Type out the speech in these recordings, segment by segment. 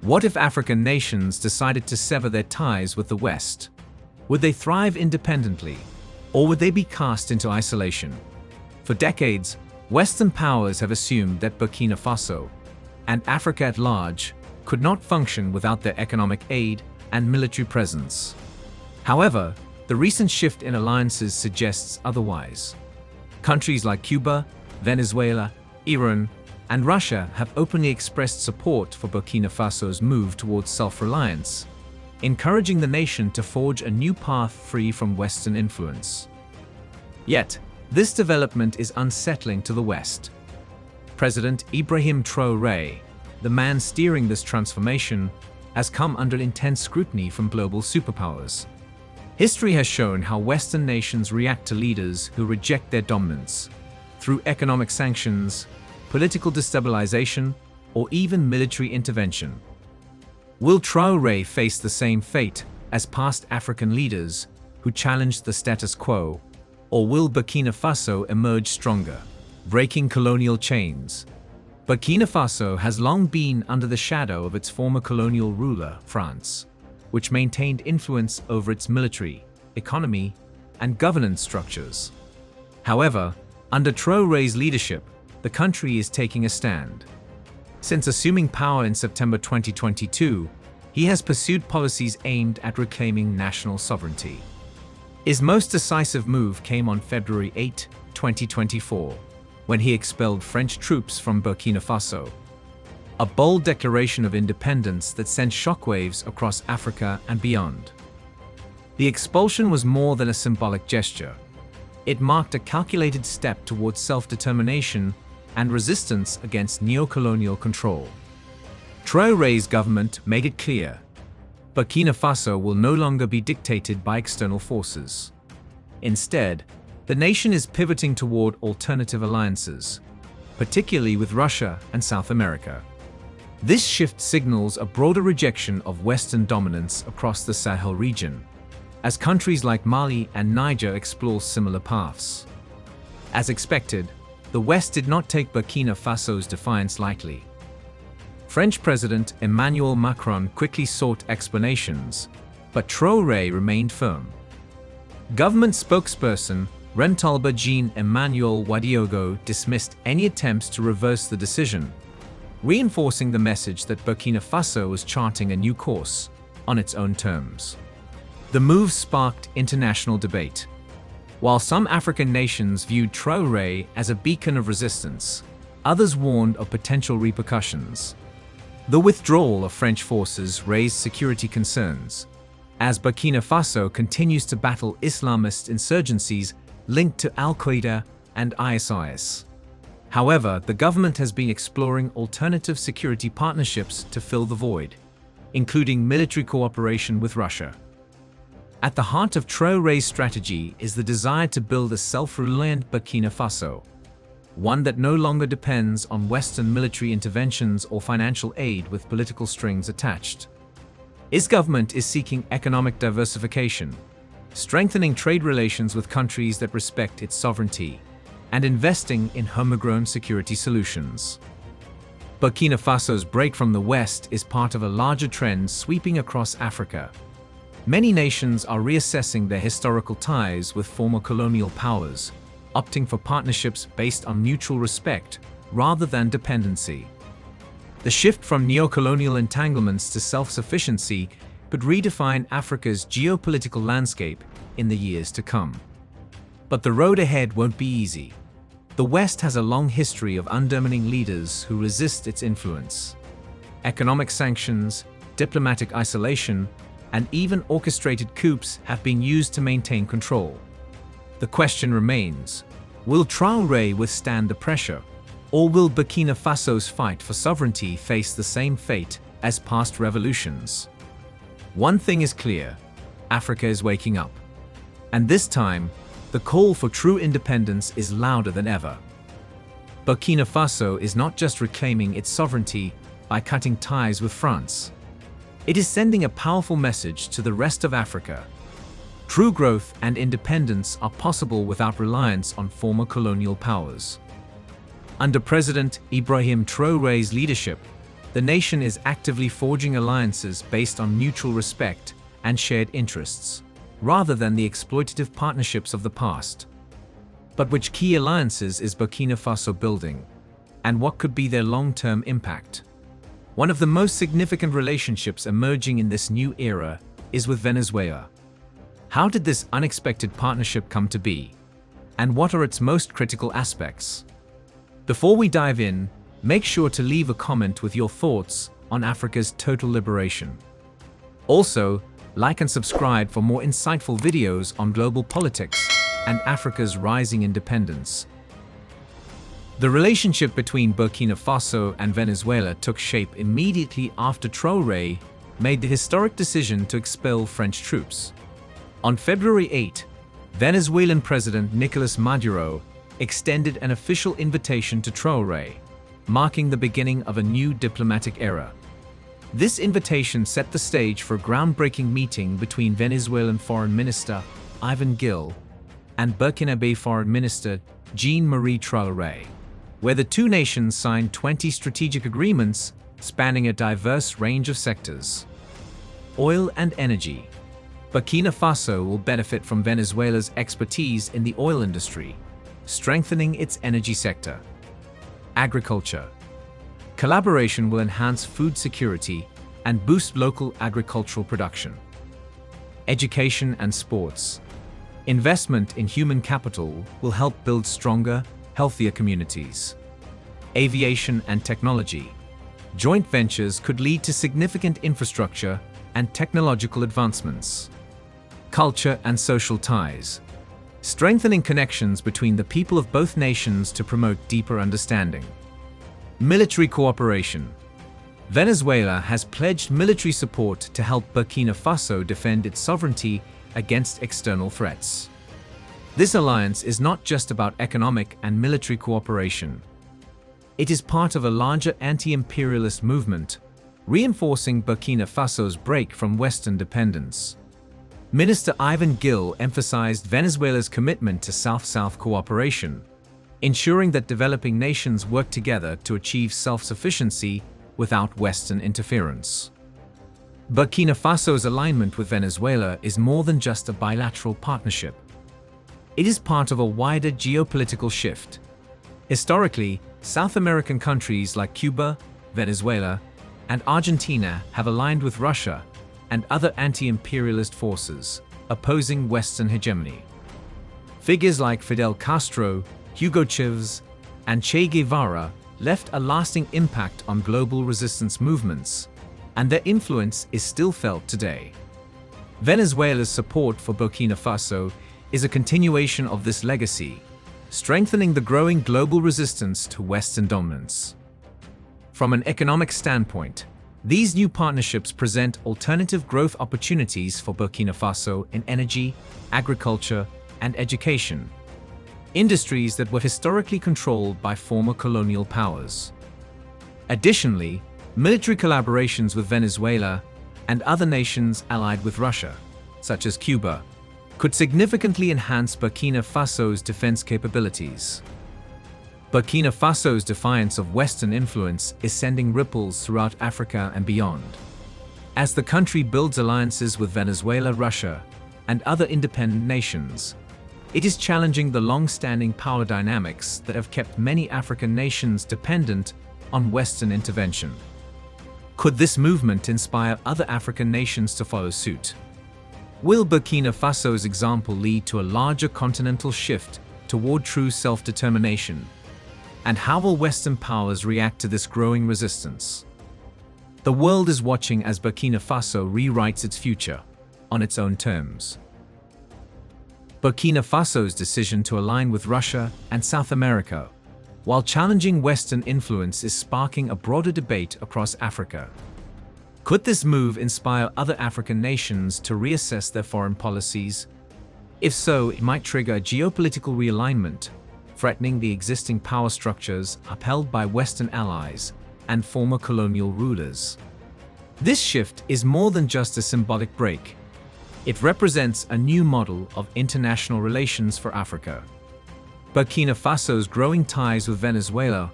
What if African nations decided to sever their ties with the West? Would they thrive independently, or would they be cast into isolation? For decades, Western powers have assumed that Burkina Faso, and Africa at large, could not function without their economic aid and military presence. However, the recent shift in alliances suggests otherwise. Countries like Cuba, Venezuela, Iran, and Russia have openly expressed support for Burkina Faso's move towards self-reliance, encouraging the nation to forge a new path free from Western influence. Yet, this development is unsettling to the West. President Ibrahim Traoré, the man steering this transformation, has come under intense scrutiny from global superpowers. History has shown how Western nations react to leaders who reject their dominance, through economic sanctions, political destabilization, or even military intervention. Will Traoré face the same fate as past African leaders who challenged the status quo, or will Burkina Faso emerge stronger, breaking colonial chains? Burkina Faso has long been under the shadow of its former colonial ruler, France, which maintained influence over its military, economy, and governance structures. However, under Traoré's leadership, the country is taking a stand. Since assuming power in September 2022, he has pursued policies aimed at reclaiming national sovereignty. His most decisive move came on February 8, 2024, when he expelled French troops from Burkina Faso. A bold declaration of independence that sent shockwaves across Africa and beyond. The expulsion was more than a symbolic gesture. It marked a calculated step towards self-determination and resistance against neo-colonial control. Traoré's government made it clear: Burkina Faso will no longer be dictated by external forces. Instead, the nation is pivoting toward alternative alliances, particularly with Russia and South America. This shift signals a broader rejection of Western dominance across the Sahel region, as countries like Mali and Niger explore similar paths. As expected, the West did not take Burkina Faso's defiance lightly. French President Emmanuel Macron quickly sought explanations, but Traoré remained firm. Government spokesperson Rentalba Jean-Emmanuel Wadiogo dismissed any attempts to reverse the decision, reinforcing the message that Burkina Faso was charting a new course on its own terms. The move sparked international debate. While some African nations viewed Traoré as a beacon of resistance, others warned of potential repercussions. The withdrawal of French forces raised security concerns, as Burkina Faso continues to battle Islamist insurgencies linked to Al-Qaeda and ISIS. However, the government has been exploring alternative security partnerships to fill the void, including military cooperation with Russia. At the heart of Traoré's strategy is the desire to build a self-reliant Burkina Faso, one that no longer depends on Western military interventions or financial aid with political strings attached. His government is seeking economic diversification, strengthening trade relations with countries that respect its sovereignty, and investing in homegrown security solutions. Burkina Faso's break from the West is part of a larger trend sweeping across Africa. Many nations are reassessing their historical ties with former colonial powers, opting for partnerships based on mutual respect rather than dependency. The shift from neo-colonial entanglements to self-sufficiency could redefine Africa's geopolitical landscape in the years to come. But the road ahead won't be easy. The West has a long history of undermining leaders who resist its influence. Economic sanctions, diplomatic isolation, and even orchestrated coups have been used to maintain control. The question remains: will Traoré withstand the pressure, or will Burkina Faso's fight for sovereignty face the same fate as past revolutions? One thing is clear: Africa is waking up. And this time, the call for true independence is louder than ever. Burkina Faso is not just reclaiming its sovereignty by cutting ties with France. It is sending a powerful message to the rest of Africa. True growth and independence are possible without reliance on former colonial powers. Under President Ibrahim Traoré's leadership, the nation is actively forging alliances based on mutual respect and shared interests, rather than the exploitative partnerships of the past. But which key alliances is Burkina Faso building, and what could be their long-term impact? One of the most significant relationships emerging in this new era is with Venezuela. How did this unexpected partnership come to be? And what are its most critical aspects? Before we dive in, make sure to leave a comment with your thoughts on Africa's total liberation. Also, like and subscribe for more insightful videos on global politics and Africa's rising independence. The relationship between Burkina Faso and Venezuela took shape immediately after Traoré made the historic decision to expel French troops. On February 8, Venezuelan President Nicolas Maduro extended an official invitation to Traoré, marking the beginning of a new diplomatic era. This invitation set the stage for a groundbreaking meeting between Venezuelan Foreign Minister Ivan Gil and Burkinabe Foreign Minister Jean-Marie Traoré, where the two nations signed 20 strategic agreements spanning a diverse range of sectors. Oil and energy. Burkina Faso will benefit from Venezuela's expertise in the oil industry, strengthening its energy sector. Agriculture. Collaboration will enhance food security and boost local agricultural production. Education and sports. Investment in human capital will help build stronger, healthier communities. Aviation and technology. Joint ventures could lead to significant infrastructure and technological advancements. Culture and social ties. Strengthening connections between the people of both nations to promote deeper understanding. Military cooperation. Venezuela has pledged military support to help Burkina Faso defend its sovereignty against external threats. This alliance is not just about economic and military cooperation. It is part of a larger anti-imperialist movement, reinforcing Burkina Faso's break from Western dependence. Minister Ivan Gil emphasized Venezuela's commitment to South-South cooperation, ensuring that developing nations work together to achieve self-sufficiency without Western interference. Burkina Faso's alignment with Venezuela is more than just a bilateral partnership. It is part of a wider geopolitical shift. Historically, South American countries like Cuba, Venezuela, and Argentina have aligned with Russia and other anti-imperialist forces, opposing Western hegemony. Figures like Fidel Castro, Hugo Chavez, and Che Guevara left a lasting impact on global resistance movements, and their influence is still felt today. Venezuela's support for Burkina Faso is a continuation of this legacy, strengthening the growing global resistance to Western dominance. From an economic standpoint, these new partnerships present alternative growth opportunities for Burkina Faso in energy, agriculture, and education, industries that were historically controlled by former colonial powers. Additionally, military collaborations with Venezuela and other nations allied with Russia, such as Cuba, could significantly enhance Burkina Faso's defense capabilities. Burkina Faso's defiance of Western influence is sending ripples throughout Africa and beyond. As the country builds alliances with Venezuela, Russia, and other independent nations, it is challenging the long-standing power dynamics that have kept many African nations dependent on Western intervention. Could this movement inspire other African nations to follow suit? Will Burkina Faso's example lead to a larger continental shift toward true self-determination? And how will Western powers react to this growing resistance? The world is watching as Burkina Faso rewrites its future on its own terms. Burkina Faso's decision to align with Russia and South America, while challenging Western influence, is sparking a broader debate across Africa. Could this move inspire other African nations to reassess their foreign policies? If so, it might trigger a geopolitical realignment, threatening the existing power structures upheld by Western allies and former colonial rulers. This shift is more than just a symbolic break. It represents a new model of international relations for Africa. Burkina Faso's growing ties with Venezuela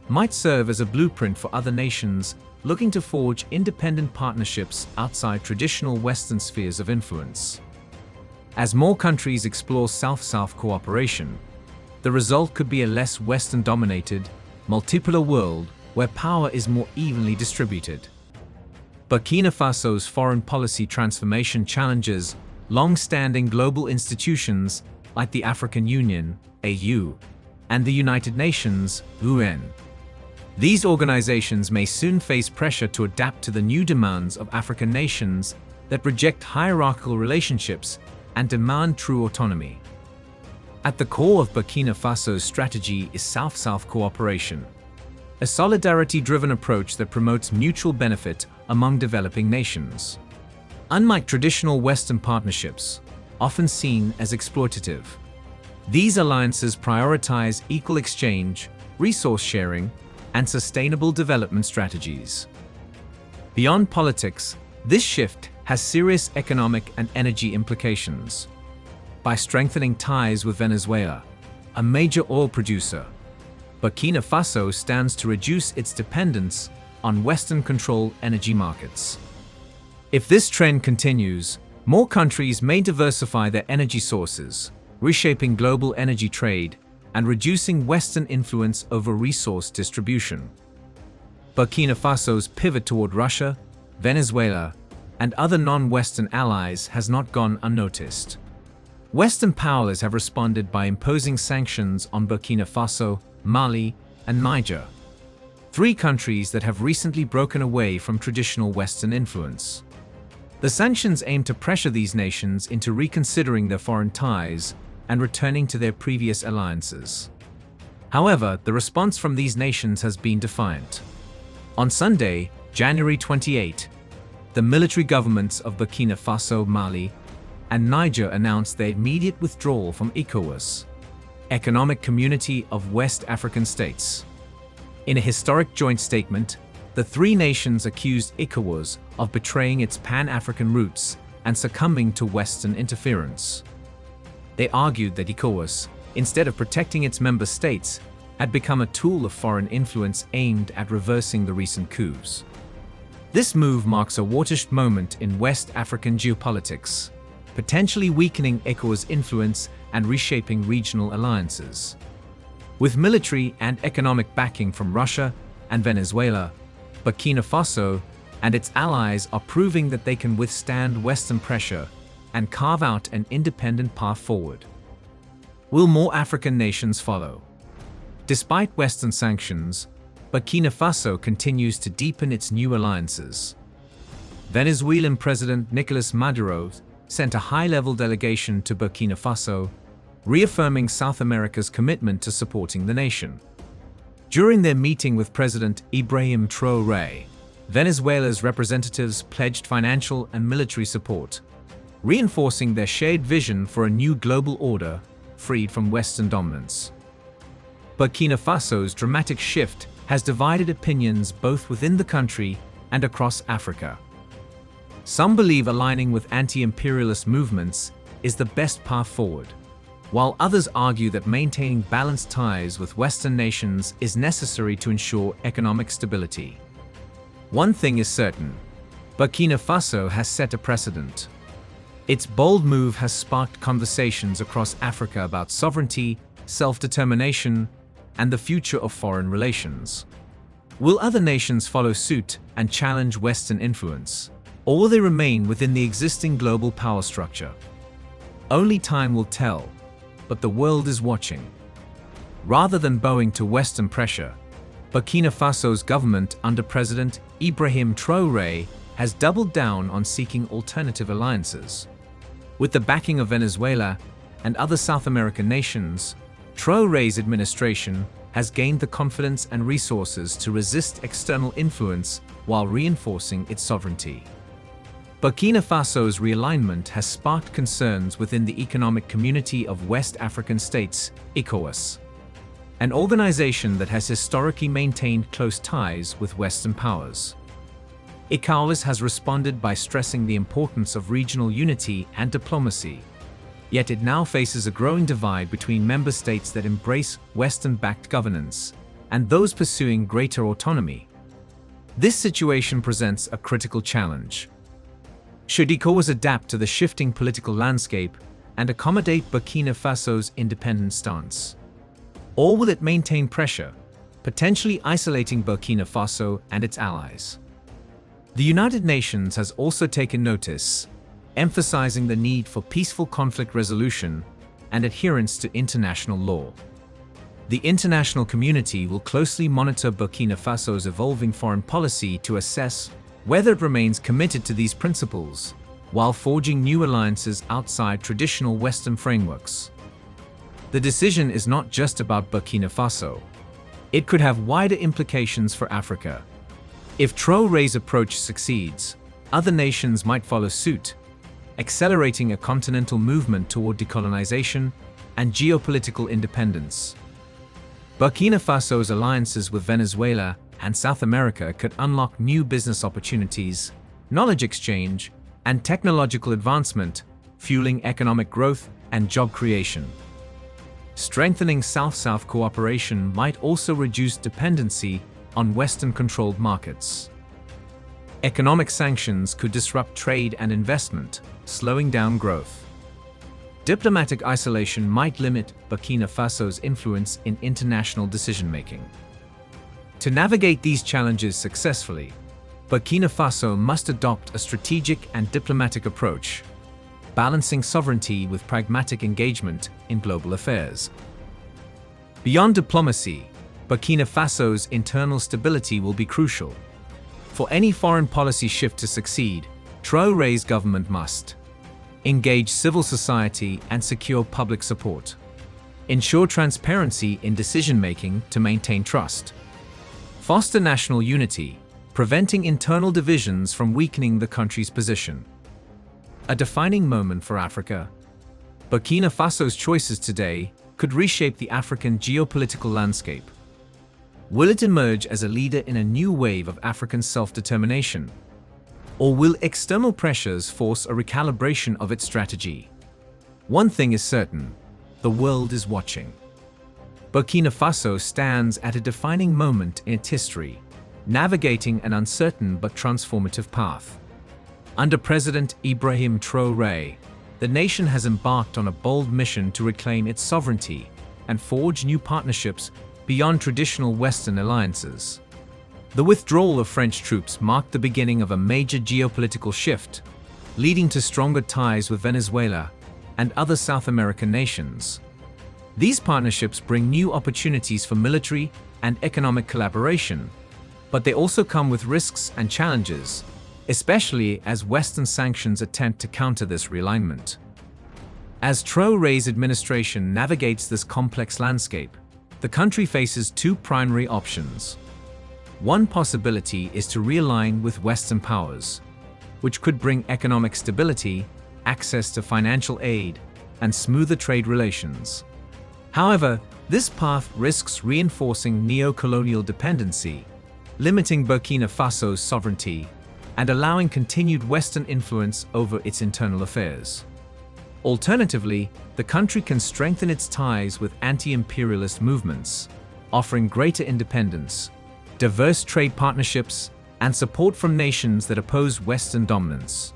might serve as a blueprint for other nations looking to forge independent partnerships outside traditional Western spheres of influence. As more countries explore South-South cooperation, the result could be a less Western-dominated, multipolar world where power is more evenly distributed. Burkina Faso's foreign policy transformation challenges long-standing global institutions like the African Union, AU, and the United Nations, UN. These organizations may soon face pressure to adapt to the new demands of African nations that reject hierarchical relationships and demand true autonomy. At the core of Burkina Faso's strategy is South-South cooperation, a solidarity-driven approach that promotes mutual benefit among developing nations. Unlike traditional Western partnerships, often seen as exploitative, these alliances prioritize equal exchange, resource sharing, and sustainable development strategies. Beyond politics, this shift has serious economic and energy implications. By strengthening ties with Venezuela, a major oil producer, Burkina Faso stands to reduce its dependence on Western-controlled energy markets. If this trend continues, more countries may diversify their energy sources, reshaping global energy trade and reducing Western influence over resource distribution. Burkina Faso's pivot toward Russia, Venezuela, and other non-Western allies has not gone unnoticed. Western powers have responded by imposing sanctions on Burkina Faso, Mali, and Niger, three countries that have recently broken away from traditional Western influence. The sanctions aim to pressure these nations into reconsidering their foreign ties and returning to their previous alliances. However, the response from these nations has been defiant. On Sunday, January 28, the military governments of Burkina Faso, Mali, and Niger announced their immediate withdrawal from ECOWAS, Economic Community of West African States. In a historic joint statement, the three nations accused ECOWAS of betraying its Pan-African roots and succumbing to Western interference. They argued that ECOWAS, instead of protecting its member states, had become a tool of foreign influence aimed at reversing the recent coups. This move marks a watershed moment in West African geopolitics, potentially weakening ECOWAS' influence and reshaping regional alliances. With military and economic backing from Russia and Venezuela, Burkina Faso and its allies are proving that they can withstand Western pressure and carve out an independent path forward. Will more African nations follow? Despite Western sanctions, Burkina Faso continues to deepen its new alliances. Venezuelan President Nicolas Maduro sent a high-level delegation to Burkina Faso, reaffirming South America's commitment to supporting the nation. During their meeting with President Ibrahim Traoré, Venezuela's representatives pledged financial and military support, reinforcing their shared vision for a new global order freed from Western dominance. Burkina Faso's dramatic shift has divided opinions both within the country and across Africa. Some believe aligning with anti-imperialist movements is the best path forward, while others argue that maintaining balanced ties with Western nations is necessary to ensure economic stability. One thing is certain: Burkina Faso has set a precedent. Its bold move has sparked conversations across Africa about sovereignty, self-determination, and the future of foreign relations. Will other nations follow suit and challenge Western influence, or will they remain within the existing global power structure? Only time will tell, but the world is watching. Rather than bowing to Western pressure, Burkina Faso's government under President Ibrahim Traoré has doubled down on seeking alternative alliances. With the backing of Venezuela and other South American nations, Traoré's administration has gained the confidence and resources to resist external influence while reinforcing its sovereignty. Burkina Faso's realignment has sparked concerns within the Economic Community of West African States, ECOWAS, an organization that has historically maintained close ties with Western powers. ECOWAS has responded by stressing the importance of regional unity and diplomacy, yet it now faces a growing divide between member states that embrace Western-backed governance and those pursuing greater autonomy. This situation presents a critical challenge. Should ECOWAS adapt to the shifting political landscape and accommodate Burkina Faso's independent stance? Or will it maintain pressure, potentially isolating Burkina Faso and its allies? The United Nations has also taken notice, emphasizing the need for peaceful conflict resolution and adherence to international law. The international community will closely monitor Burkina Faso's evolving foreign policy to assess whether it remains committed to these principles, while forging new alliances outside traditional Western frameworks. The decision is not just about Burkina Faso. It could have wider implications for Africa. If Traoré's approach succeeds, other nations might follow suit, accelerating a continental movement toward decolonization and geopolitical independence. Burkina Faso's alliances with Venezuela and South America could unlock new business opportunities, knowledge exchange, and technological advancement, fueling economic growth and job creation. Strengthening South-South cooperation might also reduce dependency on Western-controlled markets. Economic sanctions could disrupt trade and investment, slowing down growth. Diplomatic isolation might limit Burkina Faso's influence in international decision-making. To navigate these challenges successfully, Burkina Faso must adopt a strategic and diplomatic approach, balancing sovereignty with pragmatic engagement in global affairs. Beyond diplomacy, Burkina Faso's internal stability will be crucial. For any foreign policy shift to succeed, Traoré's government must engage civil society and secure public support, ensure transparency in decision-making to maintain trust, foster national unity, preventing internal divisions from weakening the country's position. A defining moment for Africa, Burkina Faso's choices today could reshape the African geopolitical landscape. Will it emerge as a leader in a new wave of African self-determination? Or will external pressures force a recalibration of its strategy? One thing is certain: the world is watching. Burkina Faso stands at a defining moment in its history, navigating an uncertain but transformative path. Under President Ibrahim Traoré, the nation has embarked on a bold mission to reclaim its sovereignty and forge new partnerships beyond traditional Western alliances. The withdrawal of French troops marked the beginning of a major geopolitical shift, leading to stronger ties with Venezuela and other South American nations. These partnerships bring new opportunities for military and economic collaboration, but they also come with risks and challenges, especially as Western sanctions attempt to counter this realignment. As Traoré's administration navigates this complex landscape, the country faces two primary options. One possibility is to realign with Western powers, which could bring economic stability, access to financial aid, and smoother trade relations. However, this path risks reinforcing neo-colonial dependency, limiting Burkina Faso's sovereignty, and allowing continued Western influence over its internal affairs. Alternatively, the country can strengthen its ties with anti-imperialist movements, offering greater independence, diverse trade partnerships, and support from nations that oppose Western dominance.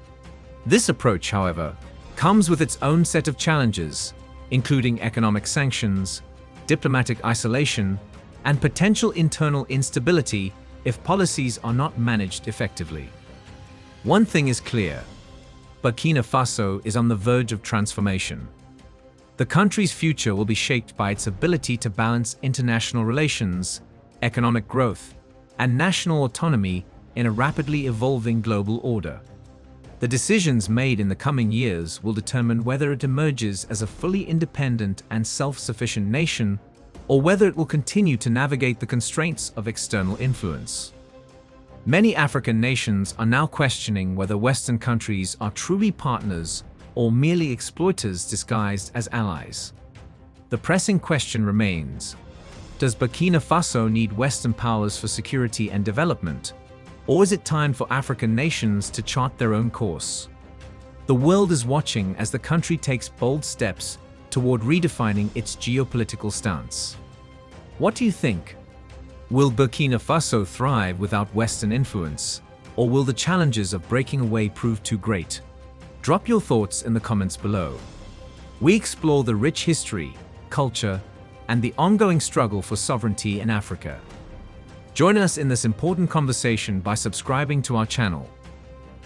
This approach, however, comes with its own set of challenges, including economic sanctions, diplomatic isolation, and potential internal instability if policies are not managed effectively. One thing is clear: Burkina Faso is on the verge of transformation. The country's future will be shaped by its ability to balance international relations, economic growth, and national autonomy in a rapidly evolving global order. The decisions made in the coming years will determine whether it emerges as a fully independent and self-sufficient nation, or whether it will continue to navigate the constraints of external influence. Many African nations are now questioning whether Western countries are truly partners or merely exploiters disguised as allies. The pressing question remains: does Burkina Faso need Western powers for security and development, or is it time for African nations to chart their own course? The world is watching as the country takes bold steps toward redefining its geopolitical stance. What do you think? Will Burkina Faso thrive without Western influence, or will the challenges of breaking away prove too great? Drop your thoughts in the comments below. We explore the rich history, culture, and the ongoing struggle for sovereignty in Africa. Join us in this important conversation by subscribing to our channel.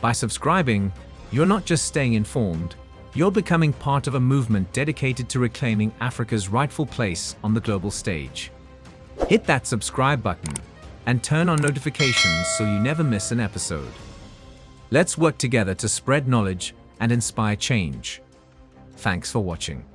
By subscribing, you're not just staying informed, you're becoming part of a movement dedicated to reclaiming Africa's rightful place on the global stage. Hit that subscribe button and turn on notifications so you never miss an episode. Let's work together to spread knowledge and inspire change. Thanks for watching.